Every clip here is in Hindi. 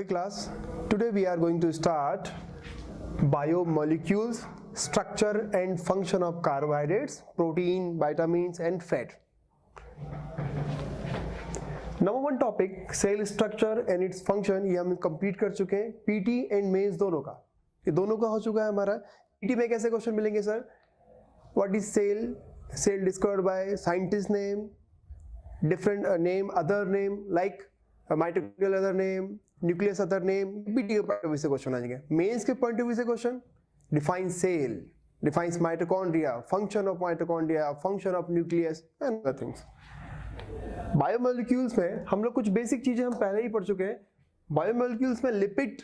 Okay class, today we are going to start biomolecules, structure and function of carbohydrates, protein, vitamins and fat. Number one topic cell structure and its function, ये हम कंप्लीट कर चुके हैं पीटी एंड मेंस दोनों का, ये दोनों का हो चुका है हमारा। पीटी में कैसे क्वेश्चन मिलेंगे sir? What is cell? Cell discovered by scientist name, different name, other name like mitochondrial other name, nucleus other name. PT के पॉइंट ऑफ व्यू से क्वेश्चन आ जाएंगे। मेंस के पॉइंट ऑफ व्यू से question define cell, defines mitochondria, function of mitochondria, function of nucleus and other things. Biomolecules में हम लोग कुछ बेसिक चीजें हम पहले ही पढ़ चुके हैं। बायोमोलिक्यूल्स में lipid,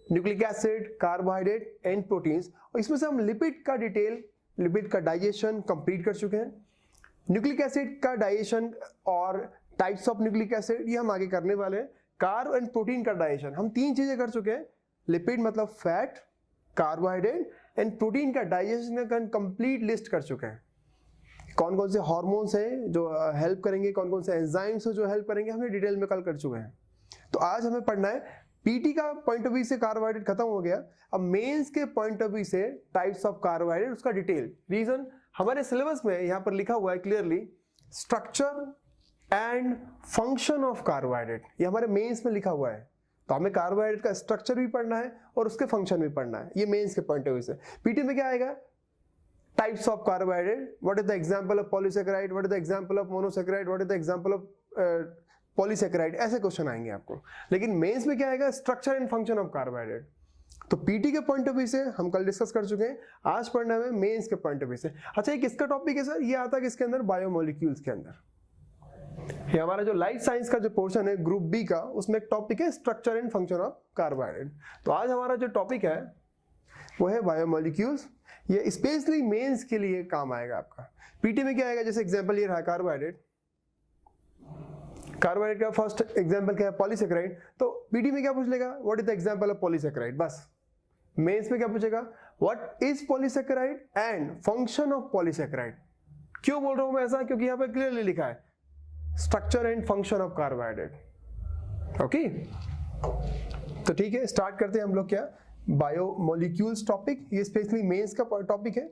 nucleic acid, carbohydrate and proteins, और इसमें से हम लिपिड का डिटेल, लिपिड का डाइजेशन कंप्लीट कर चुके हैं। न्यूक्लिक एसिड का डाइजेशन और टाइप्स ऑफ न्यूक्लिक एसिड ये हम आगे करने वाले हैं। कार्ब एंड प्रोटीन का डाइजेशन हम तीन चीजें कर चुके हैं। लिपिड मतलब फैट, कार्बोहाइड्रेट एंड प्रोटीन का डाइजेशन का कंप्लीट लिस्ट कर चुके हैं। कौन कौन से हार्मोन्स हैं जो हेल्प करेंगे, कौन कौन से एंजाइम्स हैं जो हेल्प करेंगे, हमें डिटेल में कल कर चुके हैं। तो आज हमें पढ़ना है पीटी का पॉइंट ऑफ व्यू से कार्बोहाइड्रेट खत्म हो गया। अब मेंस के पॉइंट ऑफ व्यू से टाइप्स ऑफ कार्बोहाइड्रेट, उसका डिटेल। रीजन हमारे सिलेबस में यहाँ पर लिखा हुआ है clearly, structure and function of carbohydrate, ये हमारे मेंस में लिखा हुआ है। तो हमें कार्बोहाइड्रेट का स्ट्रक्चर भी पढ़ना है और उसके फंक्शन भी पढ़ना है, ये मेंस के पॉइंट ऑफ व्यू से। पीटी में क्या आएगा? Types of carbohydrate, what is the example of polysaccharide, what is the example of monosaccharide, what is the example of polysaccharide, ऐसे क्वेश्चन आएंगे आपको। लेकिन मेंस में क्या आएगा? Structure and function of carbohydrate. तो पीटी के पॉइंट ऑफ व्यू से हम कल डिस्कस कर चुके हैं, आज पढ़ना है मेंस के पॉइंट ऑफ व्यू से। अच्छा, ये किसका टॉपिक है सर? ये आता है किसके अंदर? बायोमोलिक्यूल्स के अंदर। ये हमारा जो लाइफ साइंस का जो पोर्शन है ग्रुप बी का, उसमें एक टॉपिक है structure and function of carbohydrate. तो आज हमारा जो टॉपिक है वो है बायोमोलिक्यूल्स। ये स्पेशली मेंस के लिए काम आएगा आपका। पीटी में क्या आएगा? जैसे एग्जांपल ये रहा कार्बोहाइड्रेट, कार्बोहाइड्रेट का फर्स्ट एग्जांपल क्या है? पॉलीसैकेराइड। तो पीटी में क्या पूछ लेगा? What is the example of polysaccharide, बस। मेंस में क्या पूछेगा? What is polysaccharide and function of polysaccharide. क्यों बोल रहा हूं मैं ऐसा? क्योंकि यहां पर क्लियरली लिखा है structure and function of carbohydrate. Okay, तो ठीक है, स्टार्ट करते हैं हम लोग क्या बायोमोलिक्यूल्स टॉपिक। ये स्पेशली मेंस का टॉपिक है।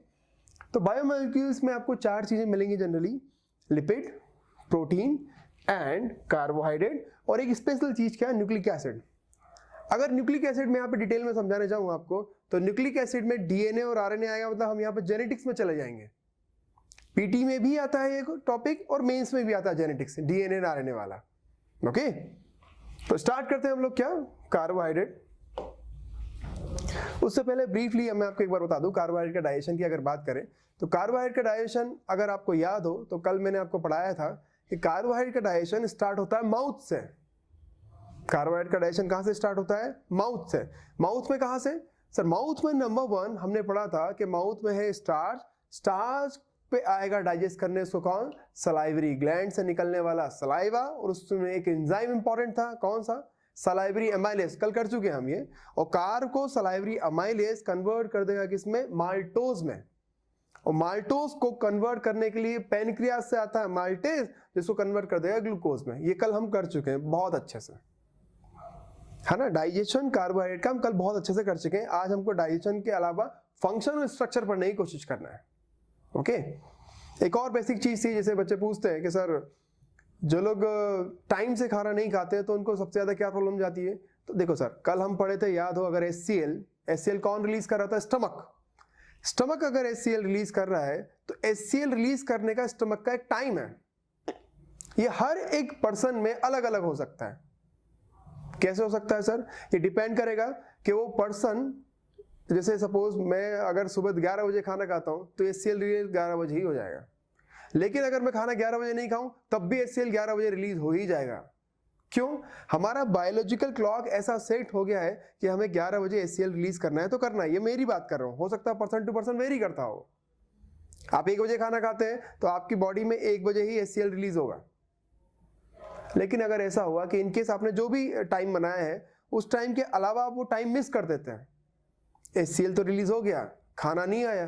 तो बायोमोलिक्यूल्स में आपको चार चीजें मिलेंगी generally, lipid, protein and carbohydrate, और एक स्पेशल चीज क्या है? Nucleic acid. अगर न्यूक्लिक एसिड में यहाँ पे डिटेल में समझाने जाऊँ आपको, तो न्यूक्लिक एसिड में डीएनए और आरएनए आएगा, मतलब हम यहाँ पे जेनेटिक्स में चले जाएंगे। पीटी में भी आता है एक टॉपिक और मेंस में भी आता है जेनेटिक्स, डीएनए और आरएनए वाला। ओके, तो स्टार्ट करते हैं हम लोग क्या कार्बोहाइड्रेट। उससे पहले ब्रीफली मैं आपको एक बार बता दूं कार्बोहाइड्रेट का डाइजेशन की अगर बात करें, तो कार्बोहाइड्रेट का डाइजेशन अगर आपको याद हो तो कल मैंने आपको पढ़ाया था कि कार्बोहाइड्रेट का डाइजेशन स्टार्ट होता है माउथ से। कार्बोहाइड्रेट का डाइजेशन कहां से स्टार्ट होता है? माउथ से। माउथ में कहां से सर? माउथ में नंबर वन हमने पढ़ा था कि माउथ में है स्टार्च। स्टार्च पे आएगा डाइजेस्ट करने उसको कौन? सलाइवरी ग्लैंड से निकलने वाला सलाइवा, और उसमें एक एंजाइम इंपॉर्टेंट था, कौन सा? सलाइवरी अमाइलेज, कल कर चुके हैं हम ये। और कार्ब को सलाइवरी अमाइलेज कन्वर्ट कर देगा किसमें? माल्टोज में। और माल्टोज को कन्वर्ट करने के लिए पैनक्रियास से आता है माल्टेज, जिसको कन्वर्ट कर देगा ग्लूकोज में। ये कल हम कर चुके हैं बहुत अच्छे से, है ना। डाइजेशन कार्बोहाइड्रेट का हम कल बहुत अच्छे से कर चुके हैं। आज हमको डाइजेशन के अलावा फंक्शन और स्ट्रक्चर पढ़ने की कोशिश करना है। ओके, एक और बेसिक चीज थी, जैसे बच्चे पूछते हैं कि सर जो लोग टाइम से खाना नहीं खाते तो उनको सबसे ज्यादा क्या प्रॉब्लम जाती है? तो देखो सर, कल हम पढ़े थे, याद हो, अगर HCl कौन रिलीज कर रहा था? स्टमक अगर HCl रिलीज कर रहा है तो HCl रिलीज करने का स्टमक का एक टाइम है। ये हर एक पर्सन में अलग अलग हो सकता है। कैसे हो सकता है सर? ये डिपेंड करेगा कि वो पर्सन, जैसे सपोज मैं अगर सुबह 11 बजे खाना खाता हूं तो HCl रिलीज 11 बजे ही हो जाएगा। लेकिन अगर मैं खाना 11 बजे नहीं खाऊं तब भी HCl 11 बजे रिलीज हो ही जाएगा। क्यों? हमारा बायोलॉजिकल क्लॉक ऐसा सेट हो गया है कि हमें 11 बजे HCl रिलीज करना है तो करना है। ये मेरी बात कर रहा हूं, हो सकता है पर्सन टू पर्सन वेरी करता हो। आप 1 बजे खाना खाते हैं तो आपकी बॉडी में 1 बजे ही HCl रिलीज होगा। लेकिन अगर ऐसा हुआ कि इनकेस आपने जो भी टाइम बनाया है उस टाइम के अलावा आप वो टाइम मिस कर देते हैं, HCl तो रिलीज हो गया, खाना नहीं आया,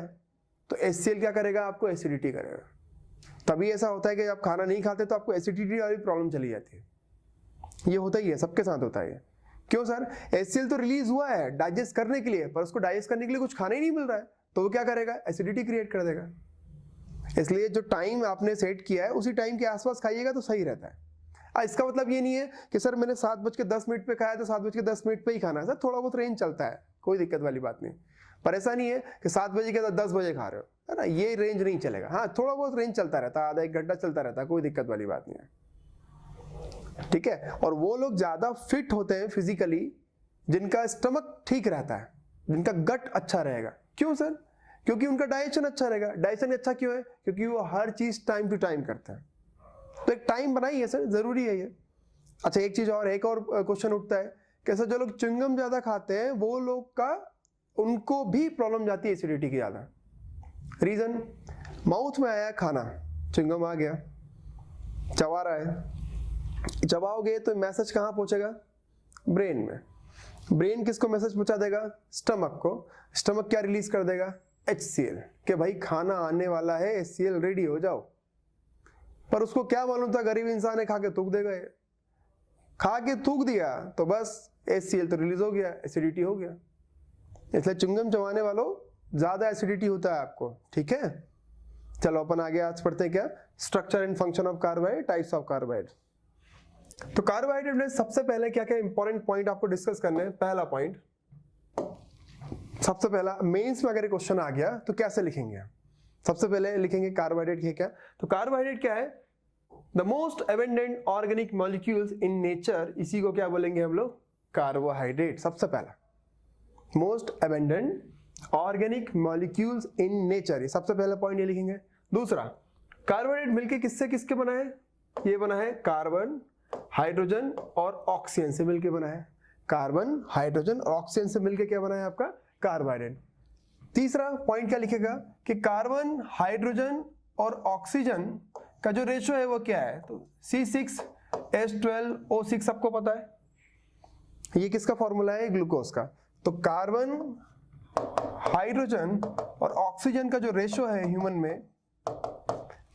तो HCl क्या करेगा? आपको एसिडिटी करेगा। तभी ऐसा होता है कि आप खाना नहीं खाते तो आपको एसिडिटी वाली प्रॉब्लम चली जाती है। ये होता ही है, सबके साथ होता है। क्यों सर? HCl तो रिलीज हुआ है डाइजेस्ट करने के लिए, पर उसको डाइजेस्ट करने के लिए कुछ खाना ही नहीं मिल रहा है, तो वो क्या करेगा? एसिडिटी क्रिएट कर देगा। इसलिए जो टाइम आपने सेट किया है उसी टाइम के आसपास खाइएगा तो सही रहता है। इसका मतलब ये नहीं है कि सर मैंने 7:10 पे खाया तो 7:10 पे ही खाना है। सर थोड़ा बहुत रेंज चलता है, कोई दिक्कत वाली बात नहीं, पर ऐसा नहीं है कि 7 बजे के बाद 10 बजे खा रहे हो, है ना, ये रेंज नहीं चलेगा। हाँ, थोड़ा बहुत रेंज चलता रहता है, आधा 1 घंटा चलता रहता है, कोई दिक्कत वाली बात नहीं है, ठीक है। और वो लोग ज्यादा फिट होते हैं फिजिकली जिनका स्टमक ठीक रहता है, जिनका गट अच्छा रहेगा। क्यों सर? क्योंकि उनका डाइजेशन अच्छा रहेगा। डाइजेशन अच्छा क्यों है? क्योंकि वो हर चीज टाइम टू टाइम करते हैं, तो एक टाइम बनाइए सर, जरूरी है ये। अच्छा एक चीज और, एक और क्वेश्चन उठता है कि सर जो लोग च्युइंगम ज्यादा खाते हैं वो लोग का, उनको भी प्रॉब्लम जाती है एसिडिटी की ज्यादा। रीजन, माउथ में आया खाना, च्युइंगम आ गया, चबा रहा है, चबाओगे तो मैसेज कहाँ पहुंचेगा? ब्रेन में। ब्रेन किसको मैसेज पहुंचा देगा? स्टमक को। स्टमक क्या रिलीज कर देगा? HCl, कि भाई खाना आने वाला है, HCl रेडी हो जाओ। पर उसको क्या मालूम था, गरीब इंसान है, खा के थूक देगा। ये खा के थूक दिया तो बस HCl तो रिलीज हो गया, एसिडिटी हो गया। इसलिए च्युइंगम चबाने वालों ज्यादा एसिडिटी होता है आपको, ठीक है। चलो अपन आगे आज पढ़ते हैं क्या, structure and function of carbohydrate, types of carbohydrate. तो कार्बोहाइड्रेट में सबसे पहले क्या क्या इंपॉर्टेंट पॉइंट आपको डिस्कस करने हैं। पहला पॉइंट, सबसे पहला मेंस में अगर क्वेश्चन आ गया तो कैसे लिखेंगे? सबसे पहले लिखेंगे कार्बोहाइड्रेट है क्या। तो कार्बोहाइड्रेट क्या है? The most abundant organic molecules in nature, इसी को क्या बोलेंगे हम लोग? कार्बोहाइड्रेट। सबसे पहला most abundant organic molecules in nature, ये सबसे पहला पॉइंट ये लिखेंगे। दूसरा, कार्बोहाइड्रेट मिलके किससे किसके बना है? ये बना है कार्बन, हाइड्रोजन और ऑक्सीजन से मिलके बना है। कार्बन, हाइड्रोजन और ऑक्सीजन से मिलके क्या बना है आपका? कार्बोहाइड्रेट। तीसरा पॉइंट क्या लिखेगा कि कार्बन, हाइड्रोजन और ऑक्सीजन का जो रेशियो है वो क्या है? तो C6H12O6 सबको पता है, ये किसका फॉर्मूला है? ग्लूकोज का। तो कार्बन, हाइड्रोजन और ऑक्सीजन का जो रेशियो है ह्यूमन में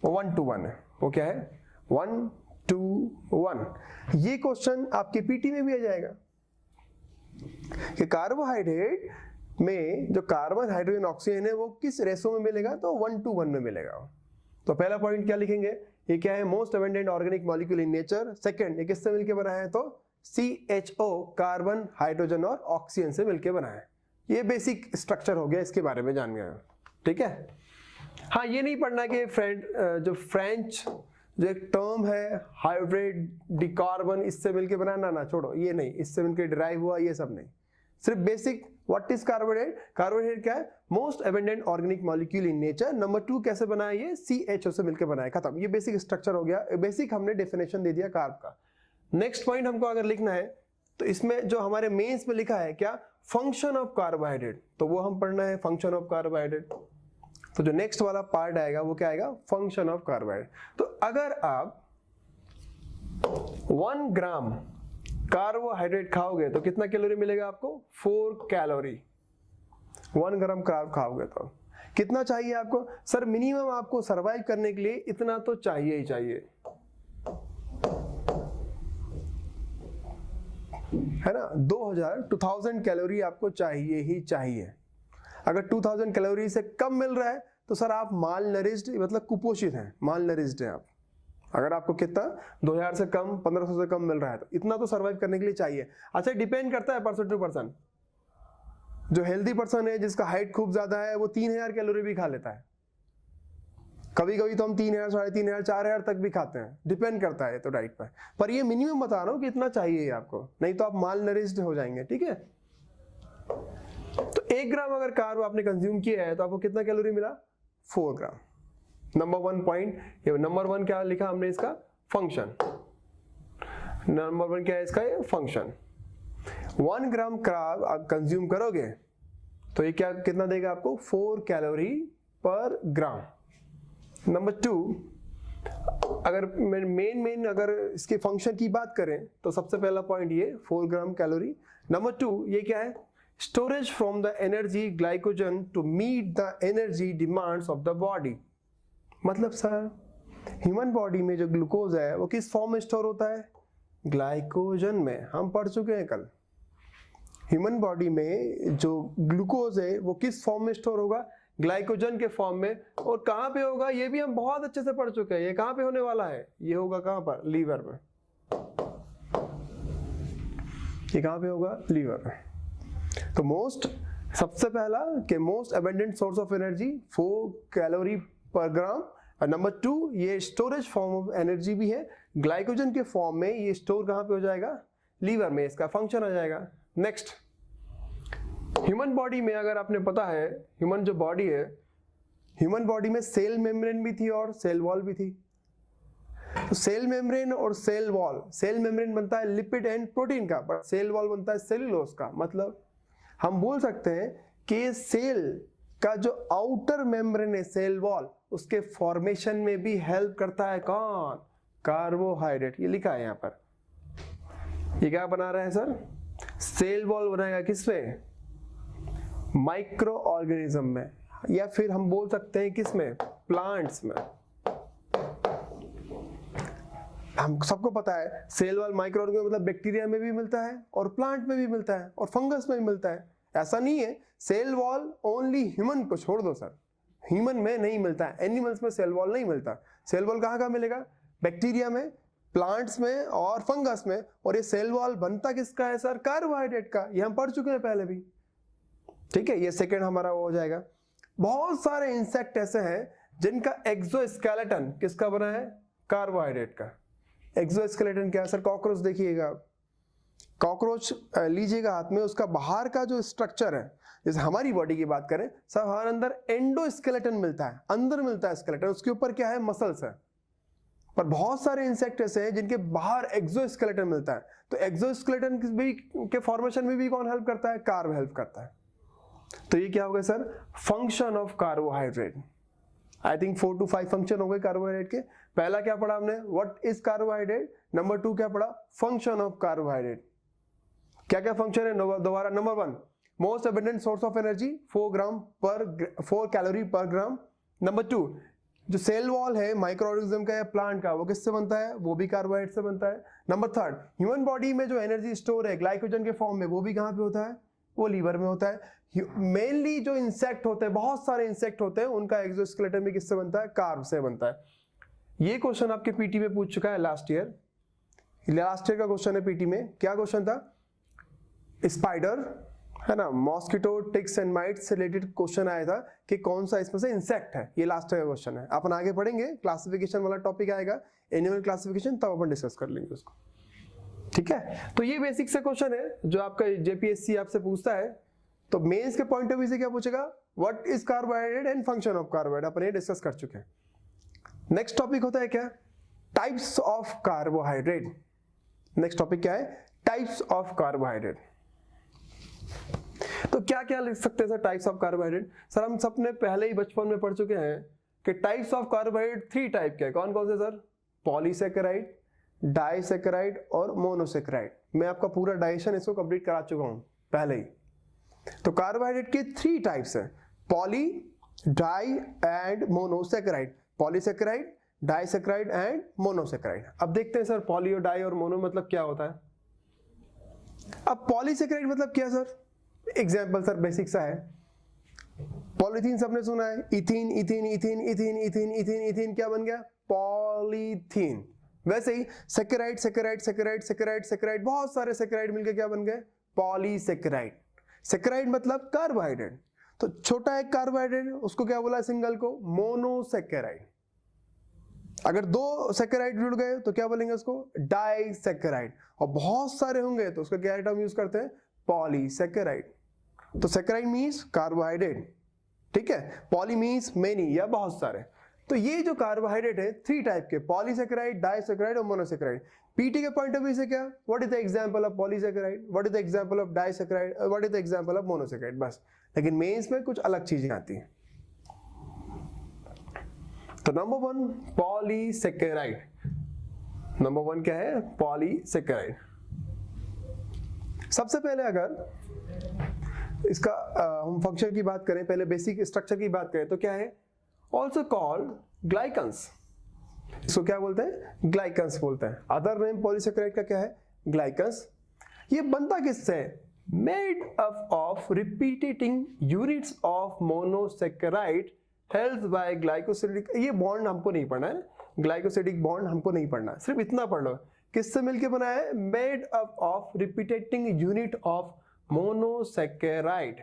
वो 1:1 है। वो क्या है? 1:1। ये क्वेश्चन आपके पीटी में भी आ जाएगा कि कार्बोहाइड्रेट में जो कार्बन, हाइड्रोजन, ऑक्सीजन है वो किस रेशो में मिलेगा? तो 1:1 में मिलेगा। तो पहला पॉइंट क्या लिखेंगे? ये क्या है? Most abundant organic molecule in nature. Second, ये किससे मिलके बना है? तो CHO, कार्बन, हाइड्रोजन और ऑक्सीजन से मिलके बना है। ये बेसिक स्ट्रक्चर हो गया, इसके बारे में जान गया, ठीक है। हाँ, ये नहीं पढ़ना कि जो फ्रेंच जो एक टर्म है हाइड्रेट डिकार्बन, इससे मिलके बना, ना छोड़ो, ये नहीं, इससे मिलके डिराइव हुआ, ये सब नहीं। सिर्फ basic, what is carbohydrate? Carbohydrate क्या है? Most abundant organic molecule in nature. Number 2 कैसे बना है? ये CHO से मिलकर बना है, खत्म। ये बेसिक स्ट्रक्चर हो गया, बेसिक हमने डेफिनेशन दे दिया कार्ब का। नेक्स्ट पॉइंट हमको अगर लिखना है तो इसमें जो हमारे मेंस में लिखा है क्या? फंक्शन ऑफ कार्बोहाइड्रेट, तो वो हम पढ़ना है, फंक्शन ऑफ कार्बोहाइड्रेट। तो जो नेक्स्ट वाला पार्ट आएगा वो क्या आएगा? Function of carbohydrate. तो अगर आप 1 ग्राम कार्बोहाइड्रेट खाओगे तो कितना कैलोरी मिलेगा आपको? 4 कैलोरी। 1 ग्राम कार्ब खाओगे तो कितना चाहिए आपको? सर मिनिमम आपको सरवाइव करने के लिए इतना तो चाहिए ही चाहिए, है ना। 2000 कैलोरी आपको चाहिए ही चाहिए। अगर 2000 कैलोरी से कम मिल रहा है तो सर आप माल नरिश्ड, मतलब कुपोषित हैं, माल नरिश्ड हैं आप। अगर आपको कितना 2000 से कम, 1500 से कम मिल रहा है तो इतना तो सर्वाइव करने के लिए चाहिए। अच्छा, डिपेंड करता है पर्सन टू पर्सन। जो हेल्दी पर्सन है, जिसका हाइट खूब ज्यादा है, वो 3000 कैलोरी भी खा लेता है। कभी कभी तो हम 3000, 3500, 4000 तक भी खाते हैं, डिपेंड करता है तो डाइट पर ये मिनिमम बता रहा हूं कि इतना चाहिए आपको, नहीं तो आप माल नरिश्ड हो जाएंगे, ठीक है। तो 1 ग्राम अगर कार्ब आपने कंज्यूम किया है तो आपको कितना कैलोरी मिला? 4 ग्राम। नंबर 1 पॉइंट, ये नंबर 1 क्या लिखा हमने इसका? फंक्शन। नंबर 1 क्या है इसका? ये फंक्शन। 1 ग्राम कार्ब आप कंज्यूम करोगे तो ये क्या कितना देगा आपको? 4 कैलोरी पर ग्राम। नंबर 2, अगर मेन अगर इसके फंक्शन की बात करें तो सबसे पहला पॉइंट ये 4 ग्राम कैलोरी। नंबर 2 ये क्या है? Storage from the energy glycogen to meet the energy demands of the body. मतलब सर ह्यूमन बॉडी में जो ग्लूकोज है वो किस फॉर्म में स्टोर होता है? ग्लाइकोजन में। हम पढ़ चुके हैं कल, ह्यूमन बॉडी में जो ग्लूकोज है वो किस फॉर्म में स्टोर होगा? ग्लाइकोजन के फॉर्म में। और कहां पे होगा ये भी हम बहुत अच्छे से पढ़ चुके हैं। ये कहां पे होने वाला है? ये होगा कहां पर? लीवर में। ये कहां पे होगा? लीवर में। तो सबसे पहला कि most abundant source of energy 4 calorie पर ग्राम। और नंबर 2 ये स्टोरेज फॉर्म ऑफ एनर्जी भी है। ग्लाइकोजन के फॉर्म में ये स्टोर कहां पे हो जाएगा? लीवर में। इसका फंक्शन आ जाएगा। नेक्स्ट, ह्यूमन बॉडी में अगर आपने पता है, ह्यूमन जो बॉडी है, ह्यूमन बॉडी में सेल मेम्ब्रेन भी थी और सेल वॉल भी थी। तो सेल मेम्ब्रेन और सेल वॉल, सेल मेम्ब्रेन बनता है लिपिड एंड प्रोटीन का, पर सेल वॉल बनता है सेलुलोज का। मतलब हम बोल सकते हैं कि सेल का जो आउटर मेम्ब्रेन है सेल वॉल, उसके फॉर्मेशन में भी हेल्प करता है कौन? कार्बोहाइड्रेट। ये लिखा है यहाँ पर। ये क्या बना रहा है सर? सेल वॉल बनाएगा किसमें? माइक्रो ऑर्गेनिज्म में, या फिर हम बोल सकते हैं किसमें? प्लांट्स में। हम सबको पता है सेल वॉल माइक्रो ऑर्गेनिज्म मतलब बैक्टीरिया में भी मिलता है और प्लांट में भी मिलता है और फंगस में भी मिलता है। ऐसा नहीं है सेल वॉल ओनली ह्यूमन को छोड़ दो सर, ह्यूमन में नहीं मिलता है, एनिमल्स में सेल वॉल नहीं मिलता। सेल वॉल कहाँ मिलेगा? बैक्टीरिया में, प्लांट्स में और फंगस में। और ये सेल वॉल बनता किसका है सर? कार्बोहाइड्रेट का। ये हम पढ़ चुके हैं पहले भी। ठीक है, ये सेकंड हमारा वो हो जाएगा। बहुत सारे इंसेक्ट ऐसे हैं जिनका एक्सोस्केलेटन किसका बना है? कार्बोहाइड्रेट का। एक्सोस्केलेटन क्या है सर? कॉकरोच देखिएगा, कॉकरोच लीजिएगा हाथ में, उसका बाहर का जो स्ट्रक्चर है, जैसे हमारी बॉडी की बात करें सब, हमारे अंदर एंडोस्केलेटन मिलता है, अंदर मिलता है स्केलेटन, उसके ऊपर क्या है? मसल्स है। पर बहुत सारे इंसेक्ट ऐसे हैं जिनके बाहर एक्सोस्केलेटन मिलता है। तो एक्सोस्केलेटन भी के फॉर्मेशन में भी कौन हेल्प करता है? कार्ब हेल्प करता है। तो ये क्या हो गया sir? Function of carbohydrate. I think 4 to 5 function हो गए कार्बोहाइड्रेट के। पहला क्या पढ़ा हमने? What is carbohydrate. नंबर 2 क्या पढ़ा? Function of carbohydrate. क्या क्या फंक्शन है दोबारा? Number 1 most abundant source of energy 4 calorie पर ग्राम। नंबर 2 जो सेल वॉल है माइक्रो ऑर्गेनिज्म का या प्लांट का, वो किससे बनता है? वो भी कार्बोहाइड्रेट से बनता है। नंबर 3 ह्यूमन बॉडी में जो एनर्जी स्टोर है ग्लाइकोजन के फॉर्म में, वो भी कहां पे होता है? वो लीवर में होता है। मेनली जो इंसेक्ट होते हैं, बहुत सारे इंसेक्ट होते हैं, उनका एक्सोस्केलेटन भी किससे बनता है? कार्ब से बनता है। ये क्वेश्चन आपके पीटी में पूछ चुका है लास्ट ईयर का क्वेश्चन है पीटी में। क्या क्वेश्चन था? स्पाइडर है ना, मॉस्किटो, टिक्स एंड माइट्स से रिलेटेड क्वेश्चन आया था कि कौन सा इसमें से इंसेक्ट है। ये लास्ट का क्वेश्चन है। अपन आगे पढ़ेंगे, क्लासिफिकेशन वाला टॉपिक आएगा, एनिमल क्लासिफिकेशन, तब अपन डिस्कस कर लेंगे उसको। ठीक है, तो ये बेसिक से क्वेश्चन है जो आपका जेपीएससी आपसे पूछता है। तो मेंस के पॉइंट ऑफ व्यू से क्या पूछेगा? What is carbohydrate and function of carbohydrate, अपन ये डिस्कस कर चुके हैं। नेक्स्ट टॉपिक होता है क्या? Types of carbohydrate. Next topic क्या है? Types of carbohydrate. तो क्या क्या लिख सकते हैं sir types of carbohydrate? Sir हम सबने पहले ही बचपन में पढ़ चुके हैं कि टाइप्स ऑफ कार्बोहाइड्रेट 3 टाइप के हैं। कौन कौन से सर? पॉलीसैकेराइड, डाइसैकेराइड और मोनोसैकेराइड। मैं आपका पूरा डाइजेशन इसको कंप्लीट करा चुका हूं पहले ही। तो कार्बोहाइड्रेट के 3 टाइप्स हैं, poly, di and monosaccharide. Polysaccharide, disaccharide and monosaccharide. अब देखते हैं सर पॉली और डाई और मोनो मतलब क्या होता है। अब पॉलीसैकेराइड मतलब क्या सर? एग्जाम्पल सर बेसिक सा है। पॉलीथीन सबने सुना है, ethene ethene ethene ethene ethene ethene ethene क्या बन गया? पॉलीथीन। वैसे ही saccharide saccharide saccharide saccharide saccharide, बहुत सारे सेकेराइड मिलकर क्या बन गए? पॉलीसैकेराइड। सेकेराइड मतलब कार्बोहाइड्रेट। तो छोटा एक कार्बोहाइड्रेट, उसको क्या बोला सिंगल को? मोनोसैकेराइड। अगर 2 सेकेराइड जुड़ गए तो क्या बोलेंगे उसको? डाइसैकेराइड। और बहुत सारे होंगे तो उसका क्या टर्म यूज करते हैं? पॉलीसैकेराइड। तो सैकेराइड मींस कार्बोहाइड्रेट, ठीक है, पॉली मींस मेनी या बहुत सारे। तो ये जो कार्बोहाइड्रेट है 3 टाइप के, पॉलीसैकेराइड, डाइसैकेराइड और मोनोसैकेराइड। पीटी के पॉइंट ऑफ व्यू से क्या? What is the example of polysaccharide, what is the example of disaccharide, what is the example of monosaccharide, बस। लेकिन मेंस में कुछ अलग चीजें आती हैं। तो नंबर 1 पॉलीसैकेराइड। नंबर 1 क्या है? पॉलीसैकेराइड। सबसे पहले अगर इसका हम फंक्शन की बात करें, पहले बेसिक स्ट्रक्चर की बात करें तो क्या है? Also called glycans. इसको क्या बोलते हैं? ग्लाइकन्स बोलते हैं। अदर नेम पॉलीसैकेराइड का क्या है? ग्लाइकन्स। ये बनता किससे है? Made up of repeating units of monosaccharide held by glycosidic. ये बॉन्ड हमको नहीं पढ़ना है, ग्लाइकोसिडिक बॉन्ड हमको नहीं पढ़ना, सिर्फ इतना पढ़ लो। किससे मिलके बना है? Made up of repeating unit of monosaccharide.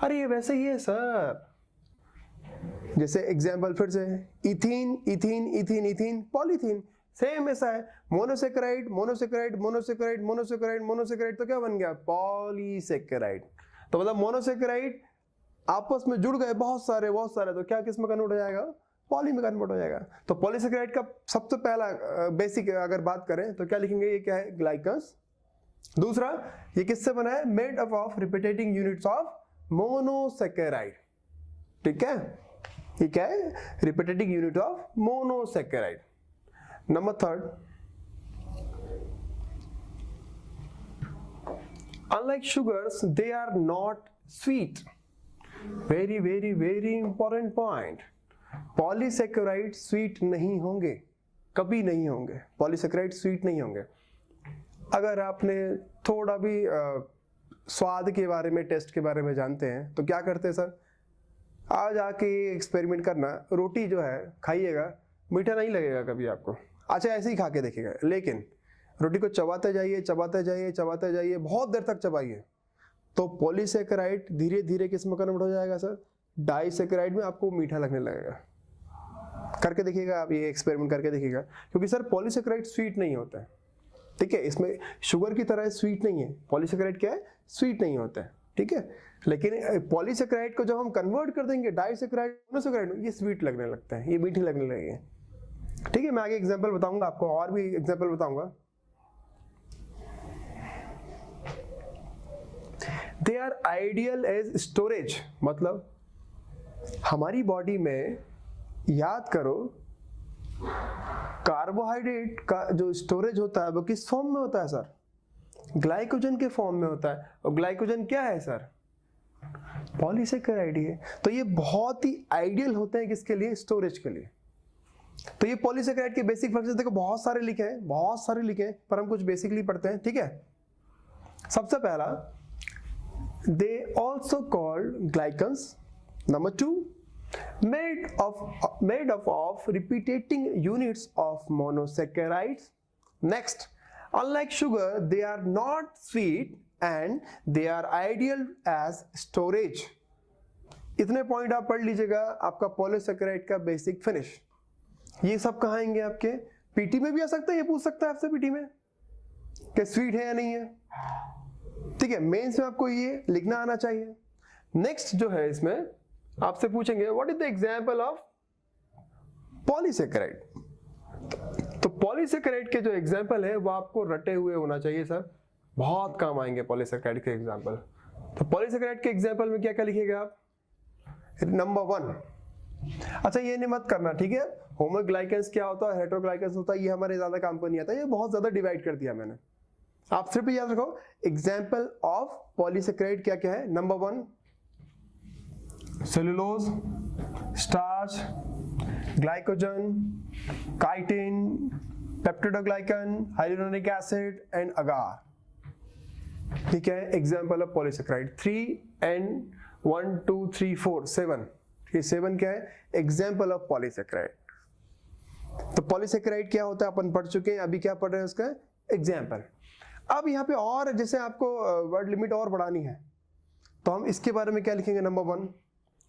अरे ये वैसे ही है सर, जैसे एग्जाम्पल फिर से, ethene ethene ethene ethene polythene, same ऐसा है। Monosaccharide monosaccharide monosaccharide monosaccharide monosaccharide, तो क्या बन गया? पॉलीसेकेराइड। तो मतलब मोनोसेकेराइड आपस में जुड़ गए बहुत सारे, तो क्या किस में कन्वर्ट हो जाएगा? पॉली में कन्वर्ट हो जाएगा। तो पॉलीसेकेराइड का सबसे पहला बेसिक अगर बात करें तो क्या लिखेंगे? ये क्या है? ग्लाइकन्स। दूसरा, ये किससे बना है? Made up of repeating units of monosaccharide. ठीक है, ये क्या है? Repeating unit of monosaccharide. Number third, unlike sugars they are not sweet. very very very important point. Polysaccharide sweet नहीं होंगे, कभी नहीं होंगे। पॉलीसेकेराइड स्वीट नहीं होंगे। अगर आपने थोड़ा भी स्वाद के बारे में, टेस्ट के बारे में जानते हैं तो क्या करते हैं सर? आज आके एक्सपेरिमेंट करना, रोटी जो है खाइएगा, मीठा नहीं लगेगा कभी आपको। अच्छा ऐसे ही खा के देखिएगा, लेकिन रोटी को चबाते जाइए चबाते जाइए चबाते जाइए, बहुत देर तक चबाइए, तो पॉलीसेकेराइड धीरे धीरे किस में कन्वर्ट हो जाएगा सर? डाइसेकेराइड में। आपको मीठा लगने लगेगा। करके देखिएगा आप, ये एक्सपेरिमेंट करके देखिएगा, क्योंकि सर पॉलीसेकेराइड स्वीट नहीं होता है। ठीक है, इसमें शुगर की तरह स्वीट नहीं है। पॉलीसेकेराइड क्या है? स्वीट नहीं होता है। ठीक है, लेकिन पॉलीसेकेराइड को जब हम कन्वर्ट कर देंगे डाइसेकेराइड मोनोसेकेराइड, ये स्वीट लगने लगता है, ये मीठी लगने लगेंगे। ठीक है, मैं आगे एग्जांपल बताऊंगा आपको, और भी एग्जांपल बताऊंगा। They are ideal as storage, मतलब हमारी बॉडी में, याद करो, कार्बोहाइड्रेट का जो स्टोरेज होता है वो किस फॉर्म में होता है सर? ग्लाइकोजन के फॉर्म में होता है। और ग्लाइकोजन क्या है सर? पॉलीसेकेराइड है। तो ये बहुत ही आइडियल होते हैं किसके लिए? स्टोरेज के लिए। तो ये पॉलीसेकेराइड के बेसिक फंक्शन देखो, बहुत सारे लिखे हैं, पर हम कुछ बेसिकली पढ़ते हैं। ठीक है, सबसे पहला, they also called glycans. Number two, made up of repeating units of monosaccharides. Next, unlike sugar, they are not sweet and they are ideal as storage. इतने पॉइंट आप पढ़ लीजिएगा, आपका पॉलीसेकेराइड का बेसिक फिनिश। ये सब कहाँ आएंगे आपके? पीटी में भी आ सकता है, ये पूछ सकता है आपसे पीटी में कि स्वीट है या नहीं है। ठीक है, मेंस में आपको ये लिखना आना चाहिए। नेक्स्ट जो है, इसमें आपसे पूछेंगे what is the example of polysaccharide. तो पॉलीसेकेराइड के जो एग्जांपल है वो आपको रटे हुए होना चाहिए सर, बहुत काम आएंगे पॉलीसेकेराइड के एग्जांपल। तो पॉलीसेकेराइड के एग्जांपल में क्या क्या लिखेगा आप? नंबर 1, अच्छा ये नहीं मत करना, ठीक है, होमोग्लाइकेंस क्या होता है, हेटेरोग्लाइकेंस होता है, ये हमारे ज्यादा काम को नहीं आता, ये बहुत ज्यादा डिवाइड कर दिया मैंने। आप सिर्फ याद रखो एग्जांपल ऑफ पॉलीसेकेराइड क्या क्या है। Number 1, cellulose, starch, glycogen, chitin, peptidoglycan, hyaluronic acid and agar. ठीक है, एग्जांपल ऑफ पॉलीसेकेराइड। 3N1 2 3 4 7, ये 7 क्या है? Example of polysaccharide. तो पॉलीसेकेराइड क्या होता है अपन पढ़ चुके हैं, अभी क्या पढ़ रहे हैं उसका एग्जांपल। अब यहाँ पे और जैसे आपको वर्ड लिमिट और बढ़ानी है तो हम इसके बारे में क्या लिखेंगे? Number 1,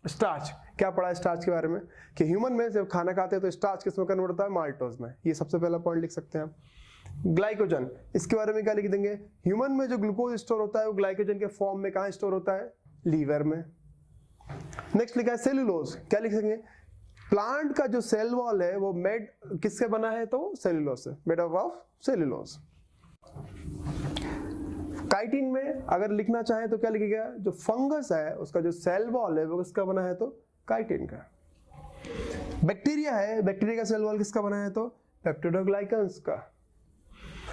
starch. क्या पढ़ा है स्टार्च के बारे में? कि ह्यूमन में जब खाना खाते हैं तो स्टार्च किसमें कन्वर्ट होता है? माल्टोज में। ये सबसे पहला पॉइंट लिख सकते हैं आप। ग्लाइकोजन, इसके बारे में क्या लिख देंगे? ह्यूमन में जो ग्लूकोज स्टोर होता है वो ग्लाइकोजन के फॉर्म में कहाँ स्टोर होता है? लीवर में। नेक्स्ट लिखा है सेलुलोज, क्या लिख सकेंगे? प्लांट का जो सेल वॉल है वो मेड किससे बना है? तो सेलुलोज से, मेड ऑफ सेलुलोज। काइटिन में अगर लिखना चाहे तो क्या लिखेगा? जो फंगस है उसका जो सेल वॉल है वो किसका बना है? तो काइटिन का। बैक्टीरिया है, बैक्टीरिया का सेल वॉल किसका बना है? तो पेप्टिडोग्लाइकन्स का।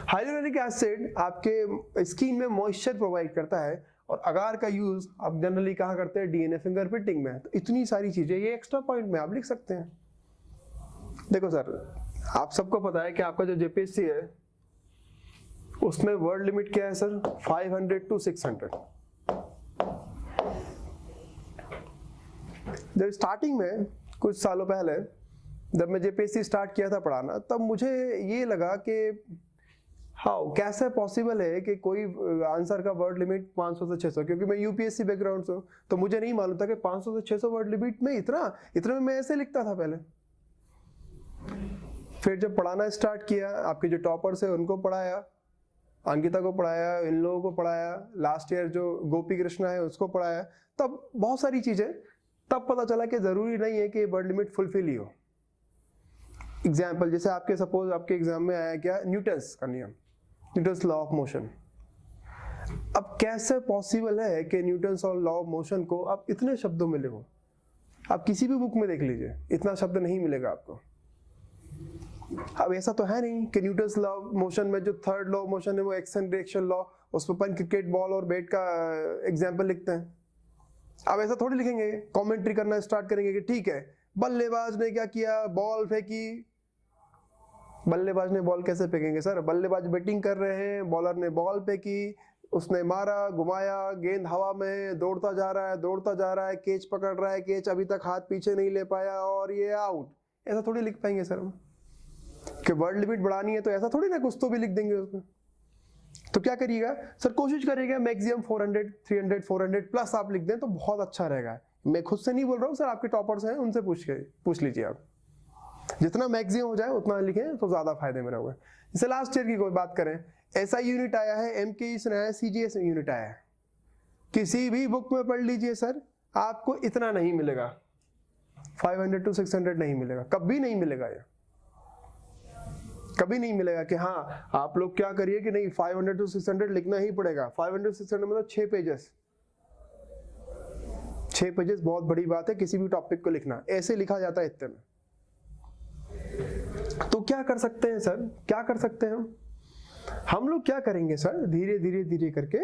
हाइलुरोनिक एसिड आपके स्किन में मॉइस्चर प्रोवाइड करता है, और अगार का यूज आप जनरली कहाँ करते हैं? डीएनए फिंगरप्रिंटिंग में। तो इतनी सारी चीजें ये एक्स्ट्रा पॉइंट में आप लिख सकते हैं। देखो सर, आप सबको पता है कि आपका जो जेपीएससी है उसमें वर्ड लिमिट क्या है सर? 500 to 600। जब स्टार्टिंग में कुछ सालों पहले जब मैं जेपीएससी स्टार्ट किया था पढ़ाना, तब मुझे ये लगा कि हाउ कैसे पॉसिबल है कि कोई आंसर का वर्ड लिमिट 500 से 600, क्योंकि मैं यूपीएससी बैकग्राउंड से हूँ, तो मुझे नहीं मालूम था कि 500 से 600 वर्ड लिमिट में इतना में मैं ऐसे लिखता था पहले। फिर जब पढ़ाना स्टार्ट किया, आपके जो टॉपर्स है उनको पढ़ाया, अंकिता को पढ़ाया, इन लोगों को पढ़ाया, लास्ट ईयर जो गोपी कृष्णा है उसको पढ़ाया, तब बहुत सारी चीजें, तब पता चला कि जरूरी नहीं है कि वर्ड लिमिट फुलफिल ही हो। एग्जाम्पल जैसे आपके सपोज आपके एग्जाम में आया क्या? न्यूटन्स का नियम, न्यूटन्स लॉ ऑफ मोशन। अब कैसे पॉसिबल है कि न्यूटन्स और लॉ ऑफ मोशन को आप इतने शब्दों में लिखो? आप किसी भी बुक में देख लीजिए, इतना शब्द नहीं मिलेगा आपको। अब ऐसा तो है नहीं कि न्यूटन्स लॉ ऑफ मोशन में जो थर्ड लॉ ऑफ मोशन है वो एक्सेलरेशन लॉ, उस पर अपन क्रिकेट बॉल और बैट का एग्जाम्पल लिखते हैं। अब ऐसा थोड़ी लिखेंगे, कमेंट्री करना स्टार्ट करेंगे कि ठीक है बल्लेबाज ने क्या किया, बॉल फेंकी। बल्लेबाज ने बॉल कैसे फेंकेंगे सर? बल्लेबाज बैटिंग कर रहे हैं, बॉलर ने बॉल फेंकी, उसने मारा, घुमाया, गेंद हवा में दौड़ता जा रहा है, कैच पकड़ रहा है, कैच अभी तक हाथ पीछे नहीं ले पाया और ये आउट। ऐसा थोड़ी लिख पाएंगे सर हम कि वर्ड लिमिट बढ़ानी है तो ऐसा थोड़ी ना कुछ तो भी लिख देंगे उसमें। तो क्या करिएगा सर, कोशिश करिएगा मैक्सिमम 400, 300, 400 प्लस आप लिख दें तो बहुत अच्छा रहेगा। मैं खुद से नहीं बोल रहा हूँ सर, आपके टॉपर्स हैं उनसे पूछ लीजिए आप, जितना मैक्सिमम हो जाए उतना लिखें तो ज्यादा फायदे में रहोगे। जैसे लास्ट ईयर की कोई बात करें, ऐसा यूनिट आया है, एमकेई सुना है, सीजीएस यूनिट आया है, किसी भी बुक में पढ़ लीजिए सर, आपको इतना नहीं मिलेगा, 500 to 600 नहीं मिलेगा, कभी नहीं मिलेगा। ये कभी नहीं मिलेगा कि हाँ आप लोग क्या करिए कि नहीं 500 to 600 लिखना ही पड़ेगा। 500 to 600 मतलब 6 पेजेस, 6 पेजेस बहुत बड़ी बात है किसी भी टॉपिक को लिखना, ऐसे लिखा जाता है इतने में। तो क्या कर सकते हैं सर, क्या कर सकते हैं हम लोग क्या करेंगे सर, धीरे धीरे करके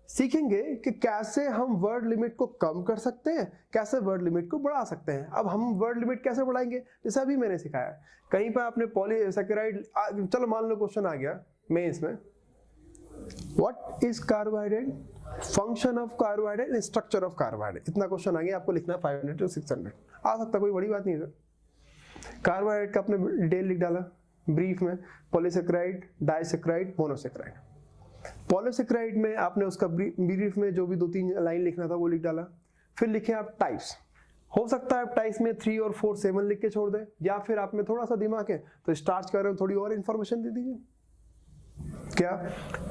सीखेंगे कि कैसे हम वर्ड लिमिट को कम कर सकते हैं, कैसे वर्ड लिमिट को बढ़ा सकते हैं। अब हम वर्ड लिमिट कैसे बढ़ाएंगे? जैसे अभी मैंने सिखाया, कहीं पर आपने पॉलीसेकेराइड, चलो मान लो क्वेश्चन आ गया मेंस में, what is carbohydrate, function of carbohydrate, structure of carbohydrate, इतना क्वेश्चन आ गया, आपको लिखना है 500 to 600, आ सकता, कोई बड़ी बात नहीं है सर। कार्बोहाइड्रेट का आपने डिटेल लिख डाला ब्रीफ में, पॉलीसेकेराइड, डाइसेकेराइड, मोनोसेकेराइड। पॉलीसेकेराइड में आपने उसका ब्रीफ में जो भी 2-3 लाइन लिखना था वो लिख डाला। फिर लिखे आप टाइप्स, हो सकता है आप टाइप्स में 3 और 4, 7 लिख के छोड़ दें, या फिर आप में थोड़ा सा दिमाग है तो स्टार्च कर रहे हो, थोड़ी और इंफॉर्मेशन दे दीजिए। क्या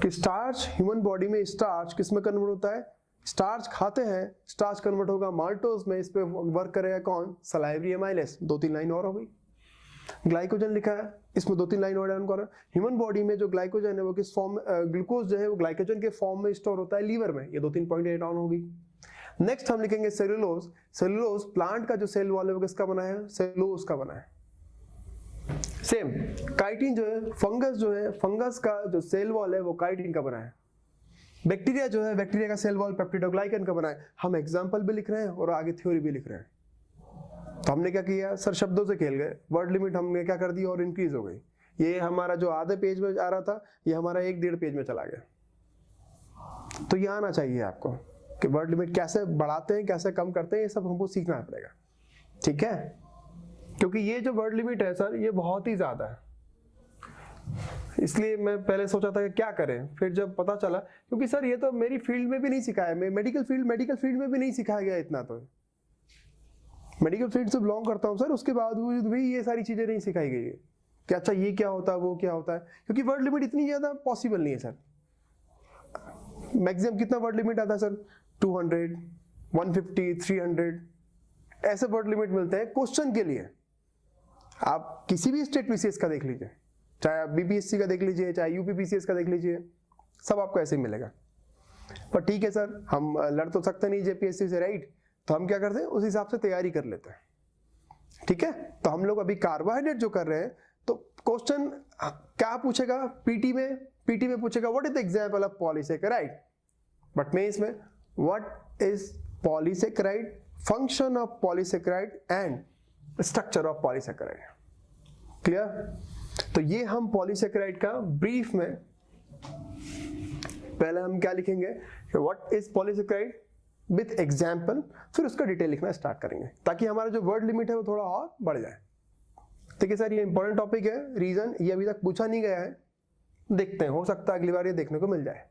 कि स्टार्च, ह्यूमन बॉडी में स्टार्च किस में कन्वर्ट होता है? स्टार्च खाते हैं, स्टार्च कन्वर्ट होगा माल्टोज में, इस पे वर्क करेगा कौन? Salivary amylase. 2-3 लाइन और हो गई। ग्लाइकोजन लिखा है, इसमें 2-3 लाइन और डाउन करो। ह्यूमन बॉडी में जो ग्लाइकोजन है वो किस फॉर्म, ग्लूकोज जो है वो ग्लाइकोजन के फॉर्म में स्टोर होता है लीवर में, ये 2-3 पॉइंट डाउन हो गई। नेक्स्ट हम लिखेंगे सेलुलोज। सेलुलोज प्लांट का जो सेल वॉल है वो किसका बना है? सेलुलोज का बना है। सेम काइटिन जो है, फंगस जो है, फंगस का जो सेल वॉल है वो काइटिन का बना है। बैक्टीरिया जो है, बैक्टीरिया का सेल वॉल पेप्टिडोग्लाइकन का बना है। हम एग्जांपल भी लिख रहे हैं और आगे थ्योरी भी लिख रहे हैं। तो हमने क्या किया सर, शब्दों से खेल गए, वर्ड लिमिट हमने क्या कर दी और इंक्रीज हो गई। ये हमारा जो आधे पेज में आ रहा था ये हमारा 1-1.5 पेज में चला गया। तो ये आना चाहिए आपको कि वर्ड लिमिट कैसे बढ़ाते हैं, कैसे कम करते हैं, ये सब हमको सीखना पड़ेगा, ठीक है? क्योंकि ये जो वर्ड लिमिट है सर ये बहुत ही ज्यादा है, इसलिए मैं पहले सोचा था कि क्या करें, फिर जब पता चला, क्योंकि सर ये तो मेरी फील्ड में भी नहीं सिखाया, मैं मेडिकल फील्ड में भी नहीं सिखाया गया इतना। तो मेडिकल फील्ड से बिलोंग करता हूँ सर, उसके बावजूद भी ये सारी चीजें नहीं सिखाई गई है कि अच्छा ये क्या होता है, वो क्या होता है, क्योंकि वर्ड लिमिट इतनी ज्यादा पॉसिबल नहीं है सर। मैक्सिमम कितना वर्ड लिमिट आता है सर? 200, 150, 300 ऐसे वर्ड लिमिट मिलते हैं क्वेश्चन के लिए। आप किसी भी स्टेट पीसीएस का देख लीजिए, चाहे आप बीपीएससी का देख लीजिए, चाहे यूपीपीसीएस का देख लीजिए, सब आपको ऐसे ही मिलेगा। पर ठीक है सर, हम लड़ तो सकते नहीं जेपीएससी से, राइट? तो हम क्या करते हैं, उस हिसाब से तैयारी कर लेते हैं, ठीक है? तो हम लोग अभी कार्बोहाइड्रेट जो कर रहे हैं, तो क्वेश्चन क्या पूछेगा पीटी में पूछेगा what is the example of polysaccharide, but mains में what is polysaccharide, function of polysaccharide and structure of polysaccharide. Clear? तो ये हम पॉलीसेकेराइड का ब्रीफ में पहले हम क्या लिखेंगे, what is polysaccharide with example, फिर उसका डिटेल लिखना स्टार्ट करेंगे ताकि हमारा जो वर्ड लिमिट है वो थोड़ा और बढ़ जाए। ठीक है सर, ये इंपॉर्टेंट टॉपिक है, रीजन ये अभी तक पूछा नहीं गया है, देखते हैं, हो सकता है अगली बार ये देखने को मिल जाए।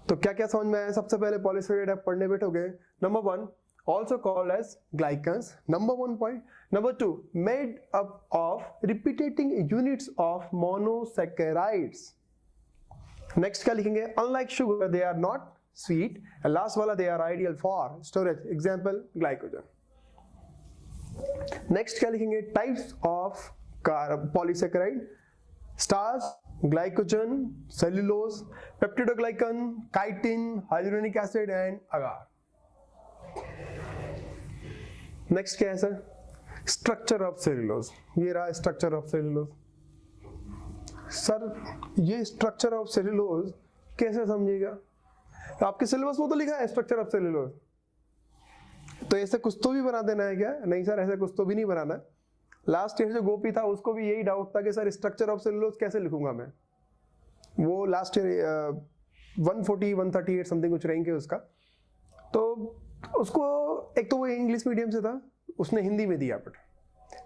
तो क्या क्या समझ में आया? सबसे पहले पॉलीसेकेराइड आप पढ़ने बैठोगे, number 1 also called as glycans, number 1 point. Number 2, made up of repeating units of monosaccharides. Next क्या लिखेंगे, unlike sugar they are not sweet, and last वाला they are ideal for storage, example glycogen. Next क्या लिखेंगे, types of polysaccharide, starch, glycogen, cellulose, peptidoglycan, chitin, hyaluronic acid and agar. Next क्या है सर, स्ट्रक्चर ऑफ सेल्यूलोज, ये रहा स्ट्रक्चर ऑफ सेल्यूलोज। सर ये स्ट्रक्चर ऑफ सेल्यूलोज कैसे समझिएगा, आपके सिलेबस में तो लिखा है स्ट्रक्चर ऑफ सेल्यूलोज, तो ऐसे कुछ तो भी बना देना है क्या? नहीं सर, ऐसे कुछ तो भी नहीं बनाना। लास्ट ईयर जो गोपी था उसको भी यही डाउट था कि सर स्ट्रक्चर ऑफ सेल्यूलोज कैसे लिखूंगा मैं, वो लास्ट ईयर 140 138 समथिंग कुछ रैंक है उसका, तो उसको एक तो वो इंग्लिश मीडियम से था, उसने हिंदी में दिया, बट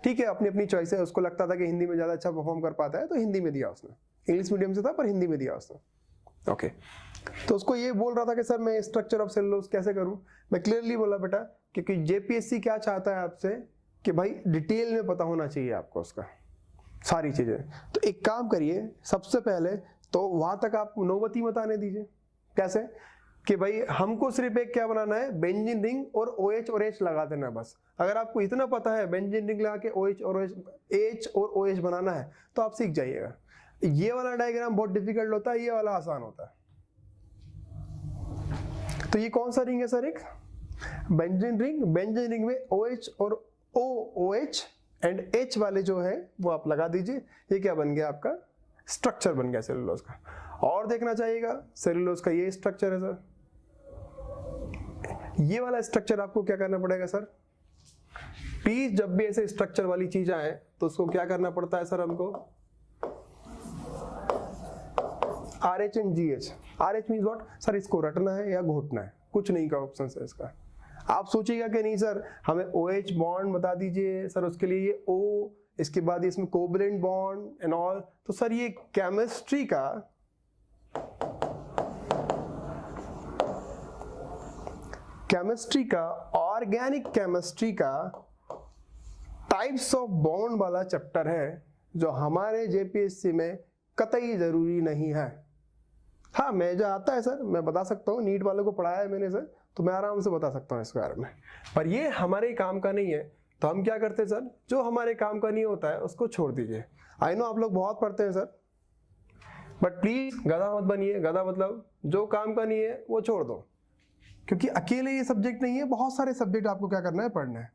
ठीक है अपनी अपनी चॉइस है, उसको लगता था कि हिंदी में ज़्यादा अच्छा परफॉर्म कर पाता है तो हिंदी में दिया उसने, इंग्लिश मीडियम से था पर हिंदी में दिया उसने। ओके, तो उसको ये बोल रहा था कि सर मैं स्ट्रक्चर ऑफ सेल्यूलोज कैसे करूं, मैं क्लियरली बोला बेटा क्योंकि जेपीएससी क्या चाहता है आपसे कि भाई डिटेल में पता होना चाहिए आपको उसका सारी चीज़ें। तो एक काम करिए, सबसे पहले तो वहाँ तक आप नौबती मत आने दीजिए। कैसे कि भाई हमको सिर्फ एक क्या बनाना है, बेंजीन रिंग और OH और H लगा देना बस। अगर आपको इतना पता है बेंजीन रिंग लगा के OH और H और OH बनाना है तो आप सीख जाइएगा। ये वाला डायग्राम बहुत डिफिकल्ट होता है, ये वाला आसान होता है। तो ये कौन सा रिंग है सर, एक बेंजीन रिंग में OH और OH एंड H वाले जो है वो आप लगा दीजिए। ये क्या बन गया, आपका स्ट्रक्चर बन गया सेलुलोज का। और देखना चाहिएगा सेलुलोज का ये स्ट्रक्चर है सर, ये वाला स्ट्रक्चर आपको क्या करना पड़ेगा सर, प्लीज जब भी ऐसे स्ट्रक्चर वाली चीज आए तो उसको क्या करना पड़ता है सर हमको, RH and GH। RH means what sir, इसको रटना है या घोटना है, कुछ नहीं का ऑप्शन है इसका। आप सोचिएगा कि नहीं सर हमें OH बॉन्ड बता दीजिए सर, उसके लिए ये O, इसके बाद इसमें कोवलेंट बॉन्ड एंड ऑल। तो सर ये केमिस्ट्री का ऑर्गेनिक केमिस्ट्री का टाइप्स ऑफ बॉन्ड वाला चैप्टर है जो हमारे जेपीएससी में कतई जरूरी नहीं है। हाँ मैं जो आता है सर मैं बता सकता हूँ, नीट वालों को पढ़ाया है मैंने सर, तो मैं आराम से बता सकता हूँ इसके बारे में, पर ये हमारे काम का नहीं है। तो हम क्या करते हैं सर, जो हमारे काम का नहीं होता है उसको छोड़ दीजिए। आई नो आप लोग बहुत पढ़ते हैं सर, बट प्लीज गधा मत बनिए। गधा मतलब जो काम का नहीं है वो छोड़ दो, क्योंकि अकेले ये सब्जेक्ट नहीं है, बहुत सारे सब्जेक्ट आपको क्या करना है, पढ़ना है।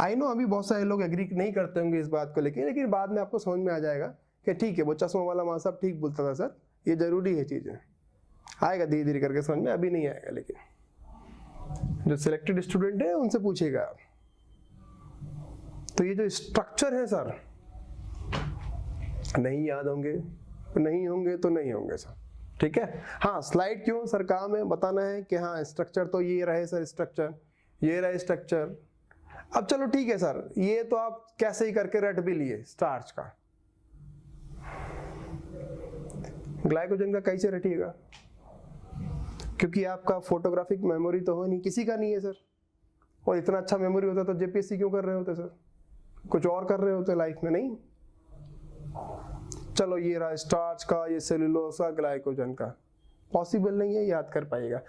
आई नो अभी बहुत सारे लोग एग्री नहीं करते होंगे इस बात को लेके, लेकिन बाद में आपको समझ में आ जाएगा कि ठीक है वो चश्मा वाला माँ साहब ठीक बोलता था सर, ये जरूरी है चीजें, आएगा धीरे धीरे करके समझ में, अभी नहीं आएगा। लेकिन जो सिलेक्टेड स्टूडेंट है उनसे पूछेगा। तो ये जो स्ट्रक्चर है सर नहीं याद होंगे, नहीं होंगे तो नहीं होंगे सर, ठीक है। हाँ स्लाइड क्यों सर, काम है बताना है कि हाँ स्ट्रक्चर तो ये रहे सर, स्ट्रक्चर ये रहे स्ट्रक्चर। अब चलो ठीक है सर, ये तो आप कैसे ही करके रट भी लिए स्टार्च का, ग्लाइकोजन का कैसे रटिएगा, क्योंकि आपका फोटोग्राफिक मेमोरी तो हो नहीं, किसी का नहीं है सर। और इतना अच्छा मेमोरी होता तो जेपीएससी क्यों कर रहे होते सर, कुछ और कर रहे होते लाइफ में, नहीं। चलो ये रहा स्टार्च का, ये सेलुलोज का, ग्लाइकोजन का, पॉसिबल नहीं है याद कर पाएगा।